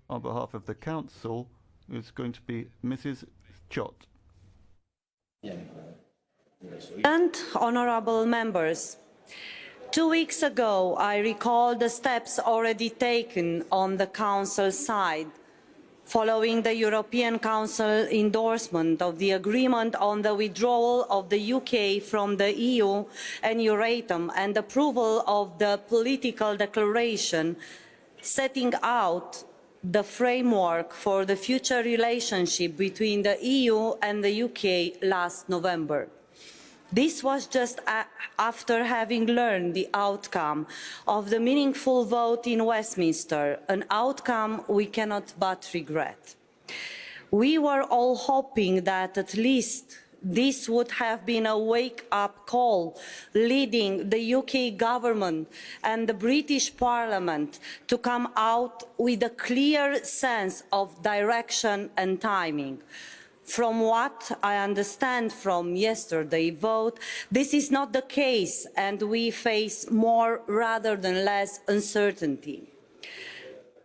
on behalf of the Council is going to be Mrs. Chott. And honourable members, 2 weeks ago I recall the steps already taken on the Council side following the European Council endorsement of the agreement on the withdrawal of the UK from the EU and Euratom and approval of the political declaration setting out the framework for the future relationship between the EU and the UK last November. This was just after having learned the outcome of the meaningful vote in Westminster, an outcome we cannot but regret. We were all hoping that at least this would have been a wake-up call leading the UK government and the British Parliament to come out with a clear sense of direction and timing. From what I understand from yesterday's vote, this is not the case and we face more rather than less uncertainty.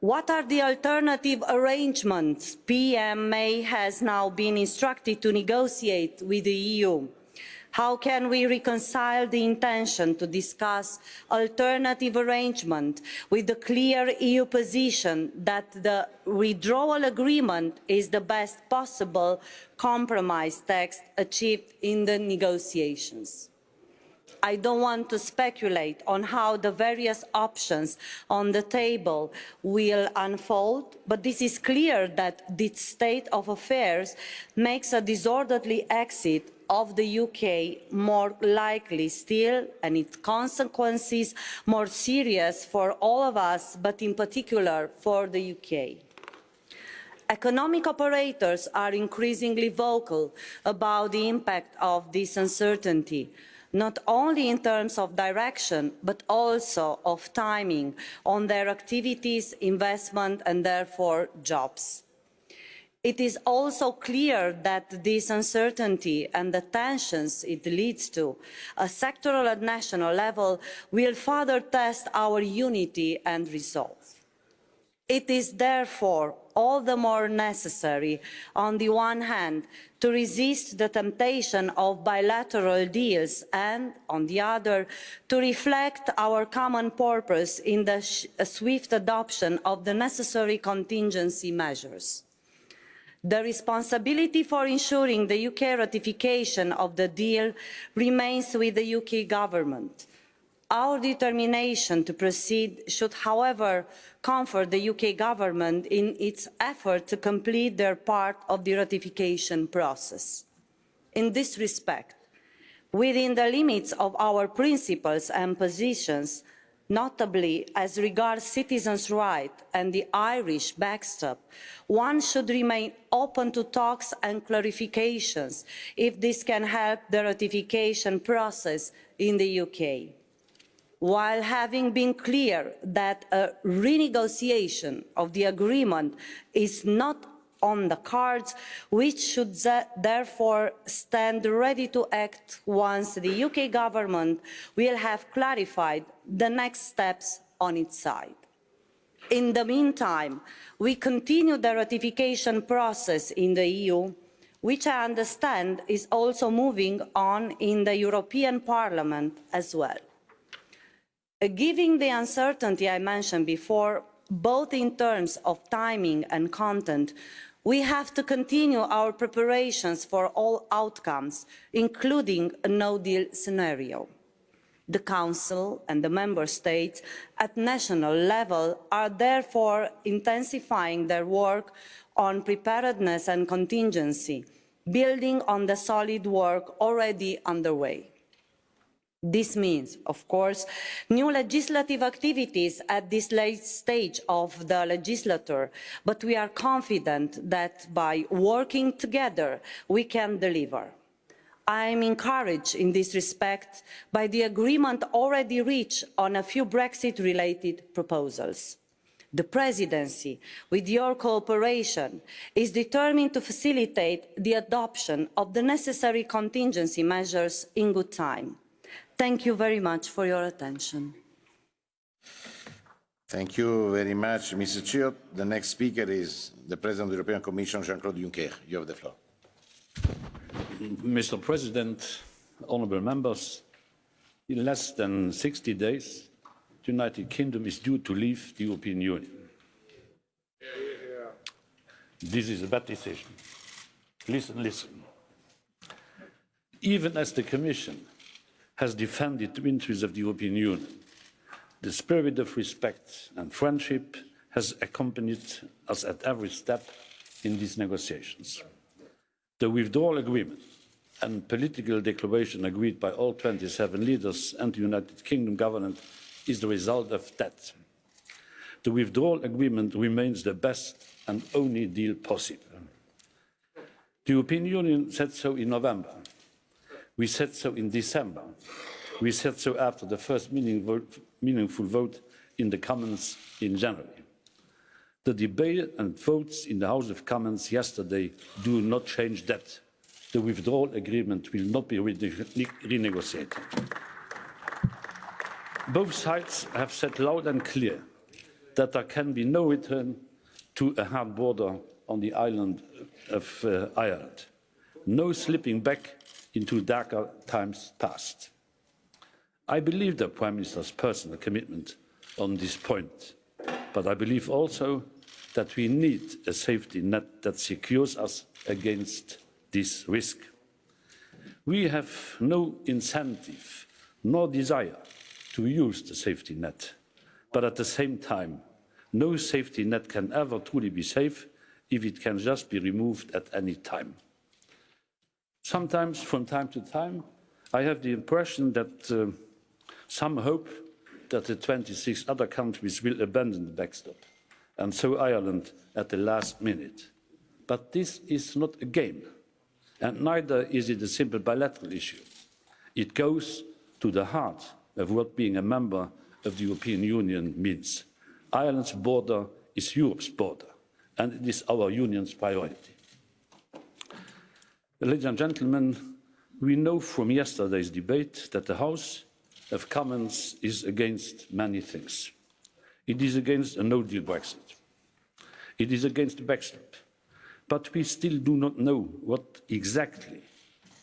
What are the alternative arrangements PM May has now been instructed to negotiate with the EU? How can we reconcile the intention to discuss alternative arrangement with the clear EU position that the withdrawal agreement is the best possible compromise text achieved in the negotiations? I don't want to speculate on how the various options on the table will unfold, but this is clear that this state of affairs makes a disorderly exit of the UK more likely still, and its consequences more serious for all of us, but in particular for the UK. Economic operators are increasingly vocal about the impact of this uncertainty, not only in terms of direction, but also of timing on their activities, investment, and therefore jobs. It is also clear that this uncertainty and the tensions it leads to, a sectoral and national level, will further test our unity and resolve. It is therefore all the more necessary, on the one hand, to resist the temptation of bilateral deals and, on the other, to reflect our common purpose in the swift adoption of the necessary contingency measures. The responsibility for ensuring the UK ratification of the deal remains with the UK government. Our determination to proceed should, however, comfort the UK government in its effort to complete their part of the ratification process. In this respect, within the limits of our principles and positions, notably as regards citizens' rights and the Irish backstop, one should remain open to talks and clarifications if this can help the ratification process in the UK. While having been clear that a renegotiation of the agreement is not on the cards, which should therefore stand ready to act once the UK government will have clarified the next steps on its side. In the meantime, we continue the ratification process in the EU, which I understand is also moving on in the European Parliament as well. Given the uncertainty I mentioned before, both in terms of timing and content, we have to continue our preparations for all outcomes, including a no-deal scenario. The Council and the Member States at national level are therefore intensifying their work on preparedness and contingency, building on the solid work already underway. This means, of course, new legislative activities at this late stage of the legislature, but we are confident that by working together we can deliver. I am encouraged in this respect by the agreement already reached on a few Brexit-related proposals. The Presidency, with your cooperation, is determined to facilitate the adoption of the necessary contingency measures in good time. Thank you very much for your attention. Thank you very much, Mr. Chiot. The next speaker is the President of the European Commission, Jean-Claude Juncker. You have the floor. Mr. President, honourable members, in less than 60 days, the United Kingdom is due to leave the European Union. This is a bad decision. Listen. Even as the Commission has defended the interests of the European Union, the spirit of respect and friendship has accompanied us at every step in these negotiations. The withdrawal agreement and political declaration agreed by all 27 leaders and the United Kingdom government is the result of that. The withdrawal agreement remains the best and only deal possible. The European Union said so in November. We said so in December. We said so after the first meaningful vote in the Commons in January. The debate and votes in the House of Commons yesterday do not change that. The withdrawal agreement will not be renegotiated. Both sides have said loud and clear that there can be no return to a hard border on the island of Ireland. No slipping back into darker times past. I believe the Prime Minister's personal commitment on this point, but I believe also that we need a safety net that secures us against this risk. We have no incentive nor desire to use the safety net, but at the same time, no safety net can ever truly be safe if it can just be removed at any time. Sometimes, from time to time, I have the impression that some hope that the 26 other countries will abandon the backstop, and so Ireland at the last minute. But this is not a game, and neither is it a simple bilateral issue. It goes to the heart of what being a member of the European Union means. Ireland's border is Europe's border, and it is our Union's priority. Ladies and gentlemen, we know from yesterday's debate that the House of Commons is against many things. It is against a no-deal Brexit. It is against the backstop. But we still do not know what exactly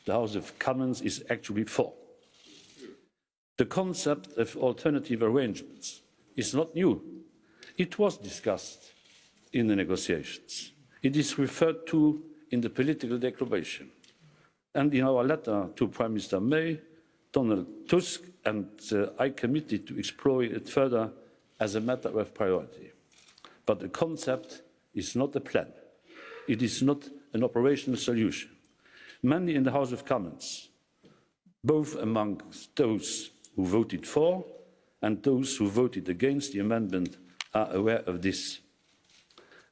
the House of Commons is actually for. The concept of alternative arrangements is not new. It was discussed in the negotiations. It is referred to in the political declaration. And in our letter to Prime Minister May, Donald Tusk and I committed to exploring it further as a matter of priority. But the concept is not a plan. It is not an operational solution. Many in the House of Commons, both amongst those who voted for and those who voted against the amendment, are aware of this.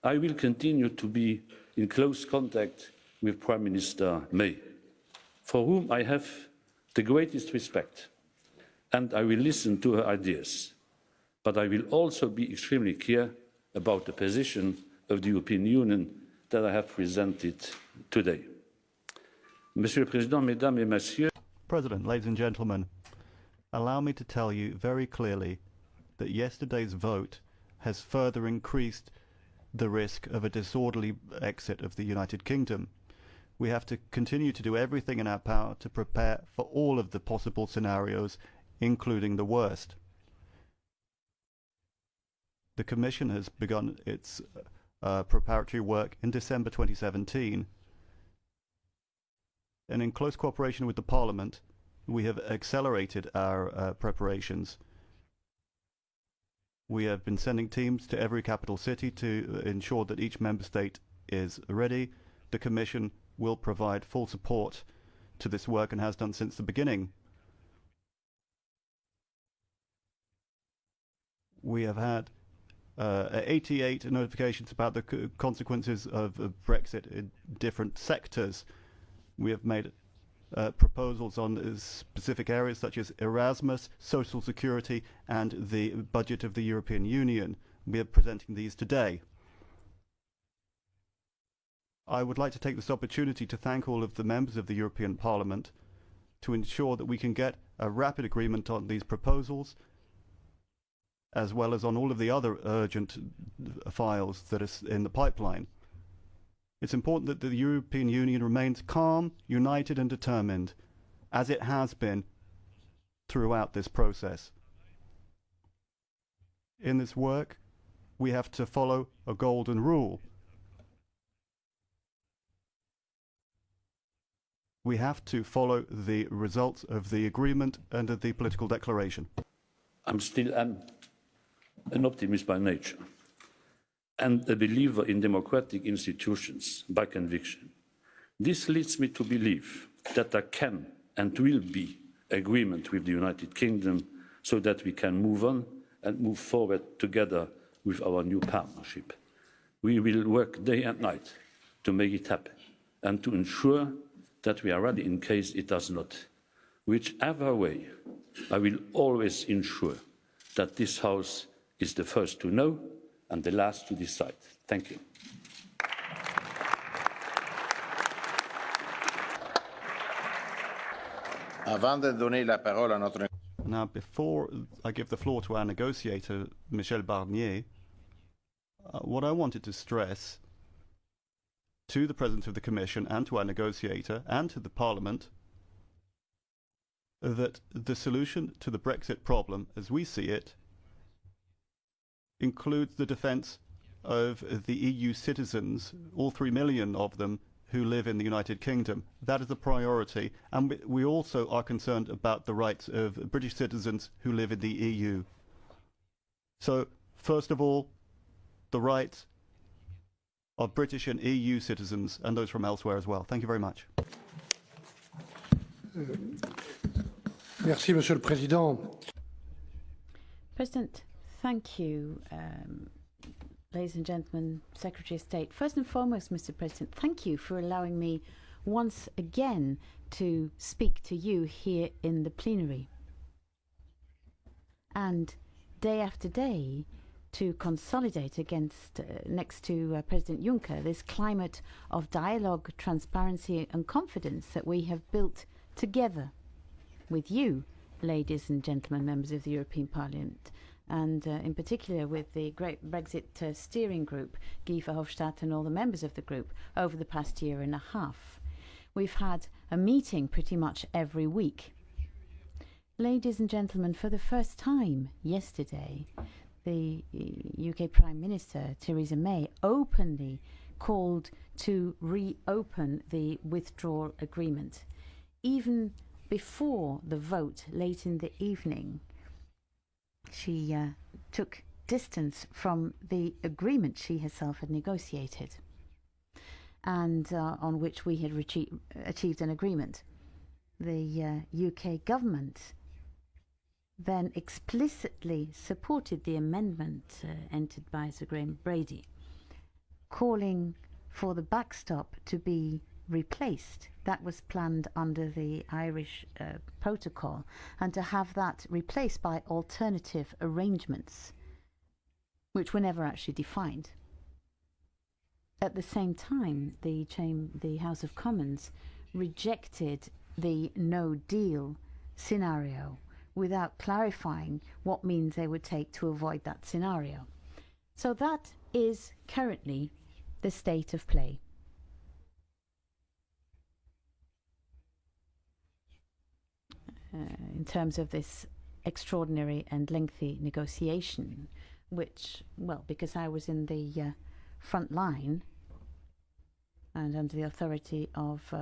I will continue to be in close contact with Prime Minister May, for whom I have the greatest respect, and I will listen to her ideas. But I will also be extremely clear about the position of the European Union that I have presented today. Monsieur le Président, Mesdames et Messieurs. President, ladies and gentlemen, allow me to tell you very clearly that yesterday's vote has further increased the risk of a disorderly exit of the United Kingdom. We have to continue to do everything in our power to prepare for all of the possible scenarios, including the worst. The Commission has begun its preparatory work in December 2017, and in close cooperation with the Parliament, we have accelerated our preparations. We have been sending teams to every capital city to ensure that each member state is ready. The Commission will provide full support to this work and has done since the beginning. We have had 88 notifications about the consequences of Brexit in different sectors. We have made proposals on specific areas such as Erasmus, social security, and the budget of the European Union. We are presenting these today. I would like to take this opportunity to thank all of the members of the European Parliament to ensure that we can get a rapid agreement on these proposals as well as on all of the other urgent files that are in the pipeline. It's important that the European Union remains calm, united and determined, as it has been throughout this process. In this work, we have to follow a golden rule. We have to follow the results of the agreement and of the political declaration. I'm still an optimist by nature and a believer in democratic institutions by conviction. This leads me to believe that there can and will be agreement with the United Kingdom so that we can move on and move forward together with our new partnership. We will work day and night to make it happen and to ensure that we are ready in case it does not. Whichever way, I will always ensure that this House is the first to know and the last to decide. Thank you. Now, before I give the floor to our negotiator, Michel Barnier, what I wanted to stress to the President of the Commission and to our negotiator and to the Parliament that the solution to the Brexit problem, as we see it, includes the defence of the EU citizens, all 3 million of them, who live in the United Kingdom. That is a priority, and we also are concerned about the rights of British citizens who live in the EU. So, first of all, the rights of British and EU citizens and those from elsewhere as well. Thank you very much. Merci, Monsieur le Président. President, thank you. Ladies and gentlemen, Secretary of State. First and foremost, Mr. President, thank you for allowing me once again to speak to you here in the plenary. And day after day, to consolidate against, next to President Juncker, this climate of dialogue, transparency and confidence that we have built together with you, ladies and gentlemen, members of the European Parliament, and in particular with the Great Brexit Steering Group, Guy Verhofstadt and all the members of the group over the past year and a half. We've had a meeting pretty much every week. Ladies and gentlemen, for the first time yesterday, the UK Prime Minister, Theresa May, openly called to reopen the withdrawal agreement. Even before the vote late in the evening, she took distance from the agreement she herself had negotiated and on which we had achieved an agreement. The UK government then explicitly supported the amendment entered by Sir Graham Brady, calling for the backstop to be replaced. That was planned under the Irish protocol, and to have that replaced by alternative arrangements, which were never actually defined. At the same time, the House of Commons rejected the no-deal scenario without clarifying what means they would take to avoid that scenario. So that is currently the state of play. In terms of this extraordinary and lengthy negotiation, which, well, because I was in the front line and under the authority of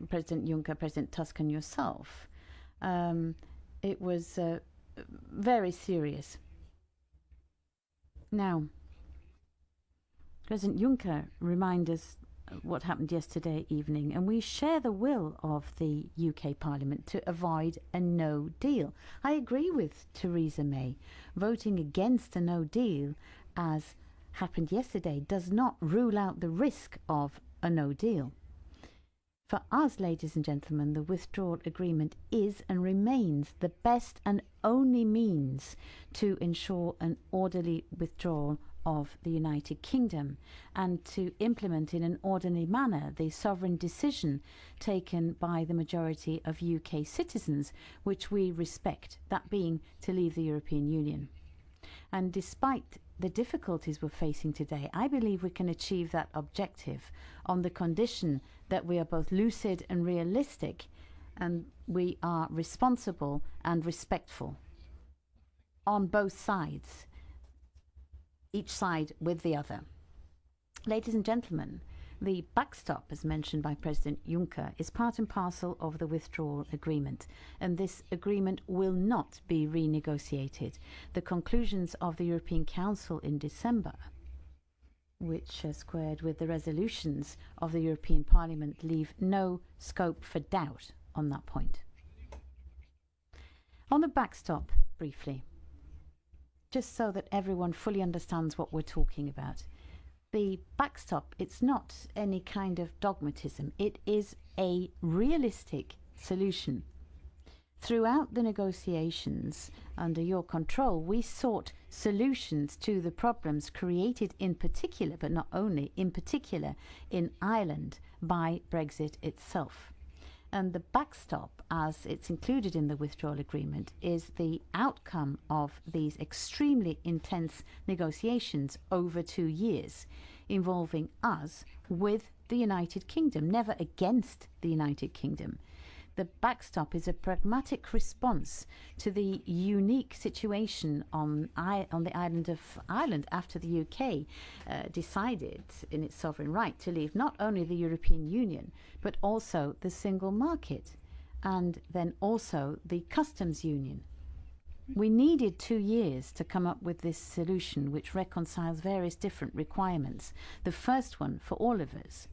President Juncker, President Tusk and yourself, it was very serious. Now, President Juncker reminded us what happened yesterday evening, and we share the will of the UK Parliament to avoid a no deal. I agree with Theresa May. Voting against a no deal, as happened yesterday, does not rule out the risk of a no deal. For us, ladies and gentlemen, the withdrawal agreement is and remains the best and only means to ensure an orderly withdrawal of the United Kingdom and to implement in an orderly manner the sovereign decision taken by the majority of UK citizens, which we respect, that being to leave the European Union. And despite the difficulties we're facing today, I believe we can achieve that objective on the condition that we are both lucid and realistic, and we are responsible and respectful on both sides, each side with the other. Ladies and gentlemen, the backstop, as mentioned by President Juncker, is part and parcel of the withdrawal agreement, and this agreement will not be renegotiated. The conclusions of the European Council in December, which squared with the resolutions of the European Parliament, leave no scope for doubt on that point. On the backstop, briefly, just so that everyone fully understands what we're talking about. The backstop, it's not any kind of dogmatism. It is a realistic solution. Throughout the negotiations under your control, we sought solutions to the problems created in particular, but not only, in particular in Ireland by Brexit itself. And the backstop, as it's included in the withdrawal agreement, is the outcome of these extremely intense negotiations over 2 years, involving us with the United Kingdom, never against the United Kingdom. The backstop is a pragmatic response to the unique situation on the island of Ireland after the UK decided in its sovereign right to leave not only the European Union but also the single market and then also the customs union. We needed 2 years to come up with this solution which reconciles various different requirements. The first one for all of us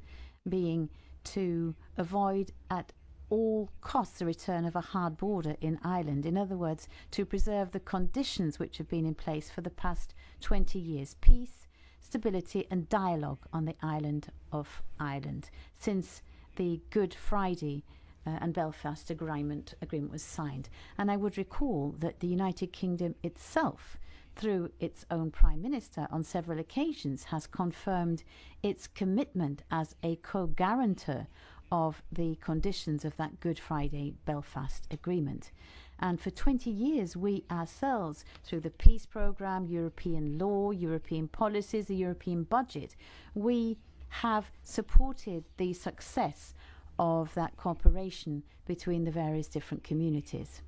being to avoid at all costs the return of a hard border in Ireland. In other words, to preserve the conditions which have been in place for the past 20 years. Peace, stability and dialogue on the island of Ireland since the Good Friday and Belfast agreement was signed. And I would recall that the United Kingdom itself, through its own Prime Minister on several occasions, has confirmed its commitment as a co-guarantor of the conditions of that Good Friday Belfast agreement. And for 20 years we ourselves, through the peace programme, European law, European policies, the European budget, we have supported the success of that cooperation between the various different communities.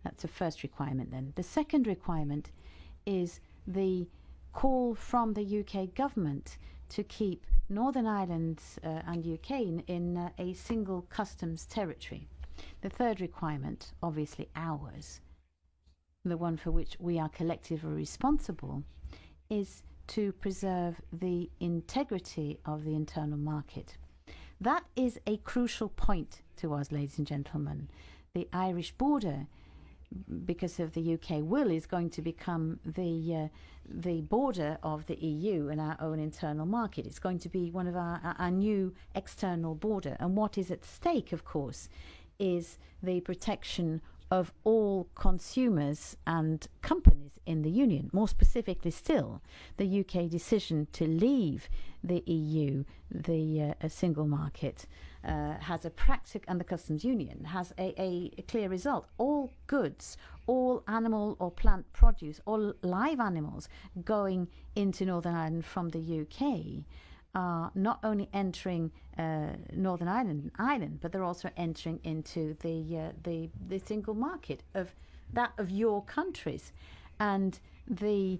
That's the first requirement then. The second requirement is the call from the UK government to keep Northern Ireland and UK in a single customs territory. The third requirement, obviously ours, the one for which we are collectively responsible, is to preserve the integrity of the internal market. That is a crucial point to us, ladies and gentlemen. The Irish border, because of the UK will, is going to become the border of the EU and our own internal market. It's going to be one of our new external border. And what is at stake, of course, is the protection of all consumers and companies in the Union. More specifically still, the UK decision to leave the EU, the single market, has a practical, and the customs union has a clear result. All goods, all animal or plant produce, all live animals going into Northern Ireland from the UK are not only entering Northern Ireland, but they're also entering into the single market of your countries, and the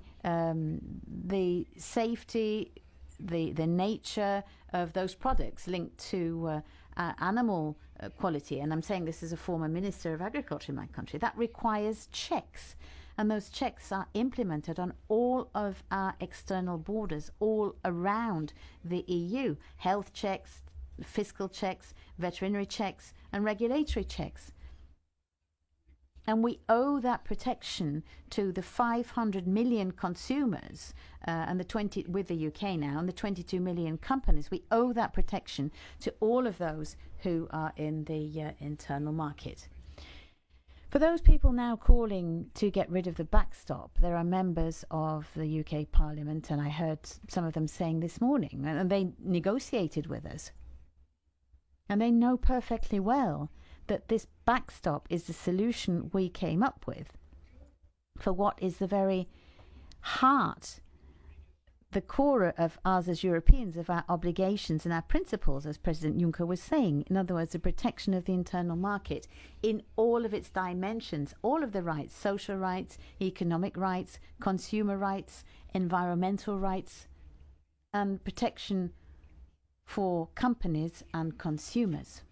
safety, the nature of those products linked to animal quality. And I'm saying this as a former Minister of Agriculture in my country. That requires checks. And those checks are implemented on all of our external borders, all around the EU. Health checks, fiscal checks, veterinary checks, and regulatory checks. And we owe that protection to the 500 million consumers and with the UK now, and the 22 million companies. We owe that protection to all of those who are in the internal market. For those people now calling to get rid of the backstop, there are members of the UK Parliament, and I heard some of them saying this morning, and they negotiated with us. And they know perfectly well that this backstop is the solution we came up with for what is the very heart, the core of us as Europeans, of our obligations and our principles, as President Juncker was saying. In other words, the protection of the internal market in all of its dimensions, all of the rights, social rights, economic rights, consumer rights, environmental rights, and protection for companies and consumers.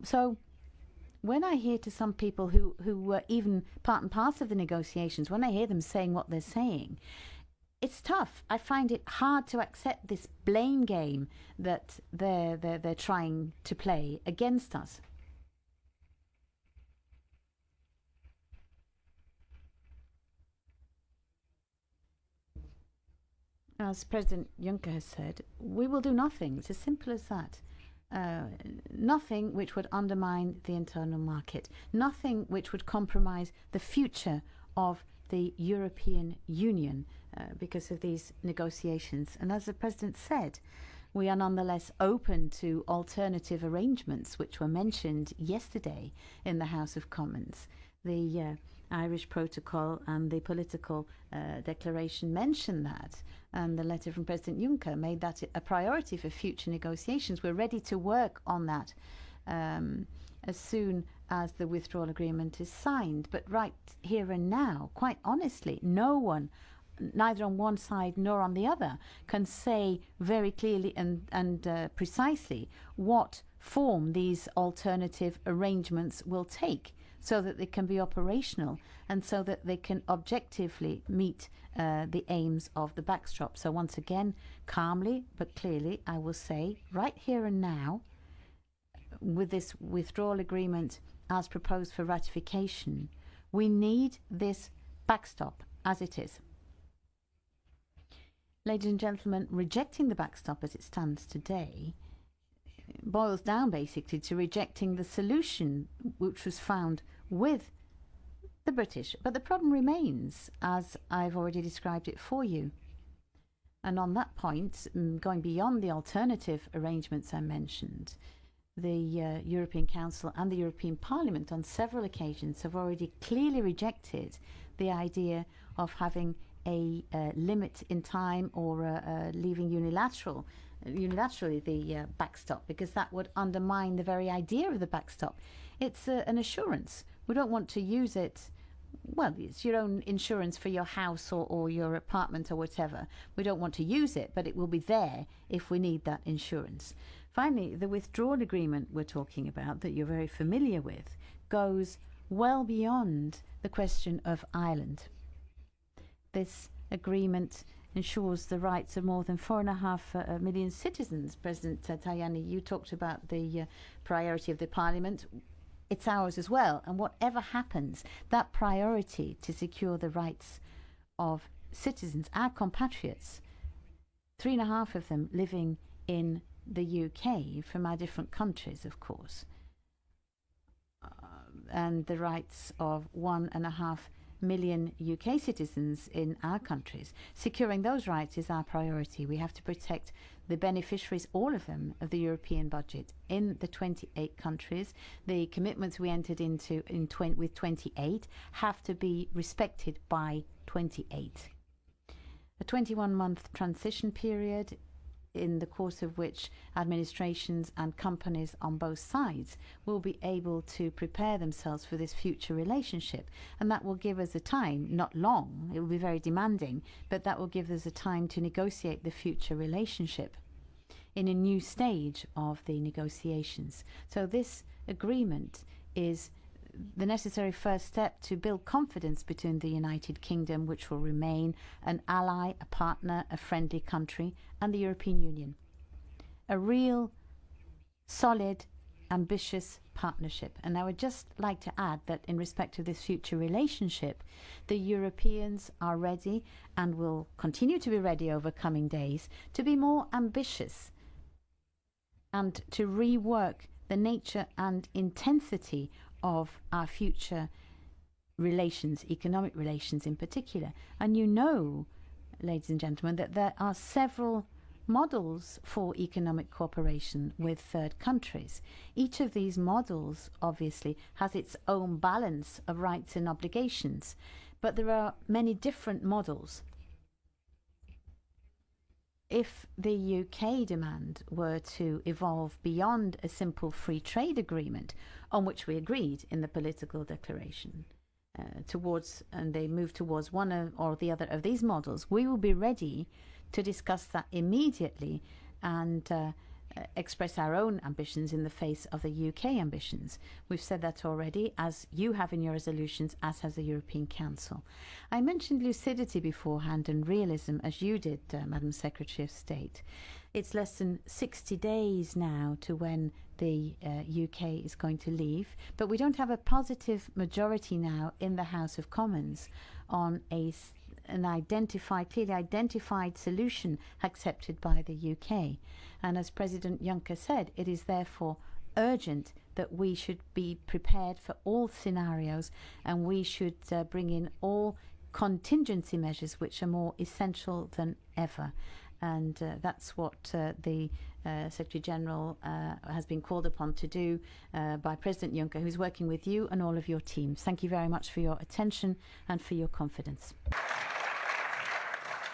So when I hear to some people who were even part and parcel of the negotiations, when I hear them saying what they're saying, it's tough. I find it hard to accept this blame game that they're trying to play against us. As President Juncker has said, we will do nothing. It's as simple as that. Nothing which would undermine the internal market. Nothing which would compromise the future of the European Union because of these negotiations. And as the President said, we are nonetheless open to alternative arrangements which were mentioned yesterday in the House of Commons. The Irish Protocol and the political declaration mentioned that, and the letter from President Juncker made that a priority for future negotiations. We're ready to work on that as soon as the withdrawal agreement is signed. But right here and now, quite honestly, no one, neither on one side nor on the other, can say very clearly and precisely what form these alternative arrangements will take, so that they can be operational and so that they can objectively meet the aims of the backstop. So once again, calmly but clearly, I will say, right here and now, with this withdrawal agreement as proposed for ratification, we need this backstop as it is. Ladies and gentlemen, rejecting the backstop as it stands today boils down basically to rejecting the solution which was found with the British. But the problem remains, as I've already described it for you. And on that point, going beyond the alternative arrangements I mentioned, the European Council and the European Parliament on several occasions have already clearly rejected the idea of having a limit in time or leaving unilaterally the backstop, because that would undermine the very idea of the backstop. It's an assurance. We don't want to use it. Well, it's your own insurance for your house or your apartment or whatever. We don't want to use it, but it will be there if we need that insurance. Finally, the withdrawal agreement we're talking about, that you're very familiar with, goes well beyond the question of Ireland. This agreement ensures the rights of more than 4.5 million citizens. President Tajani, you talked about the priority of the Parliament. It's ours as well. And whatever happens, that priority to secure the rights of citizens, our compatriots, 3.5 of them living in the UK from our different countries, of course, and the rights of 1.5 million UK citizens in our countries. Securing those rights is our priority. We have to protect the beneficiaries, all of them, of the European budget in the 28 countries. The commitments we entered into with 28 have to be respected by 28. A 21-month transition period, in the course of which administrations and companies on both sides will be able to prepare themselves for this future relationship. And that will give us a time, not long, it will be very demanding, but that will give us a time to negotiate the future relationship in a new stage of the negotiations. So this agreement is the necessary first step to build confidence between the United Kingdom, which will remain an ally, a partner, a friendly country, and the European Union. A real, solid, ambitious partnership. And I would just like to add that in respect to this future relationship, the Europeans are ready and will continue to be ready over coming days to be more ambitious and to rework the nature and intensity of our future relations, economic relations in particular. And you know, ladies and gentlemen, that there are several models for economic cooperation with third countries. Each of these models obviously has its own balance of rights and obligations, but there are many different models. If the UK demand were to evolve beyond a simple free trade agreement on which we agreed in the political declaration, and they move towards one or the other of these models, we will be ready to discuss that immediately and express our own ambitions in the face of the UK ambitions. We've said that already, as you have in your resolutions, as has the European Council. I mentioned lucidity beforehand and realism, as you did, Madam Secretary of State. It's less than 60 days now to when the UK is going to leave, but we don't have a positive majority now in the House of Commons on an clearly identified solution accepted by the UK. And as President Juncker said, it is therefore urgent that we should be prepared for all scenarios, and we should bring in all contingency measures which are more essential than ever. And that's what the Secretary General has been called upon to do by President Juncker, who's working with you and all of your teams. Thank you very much for your attention and for your confidence.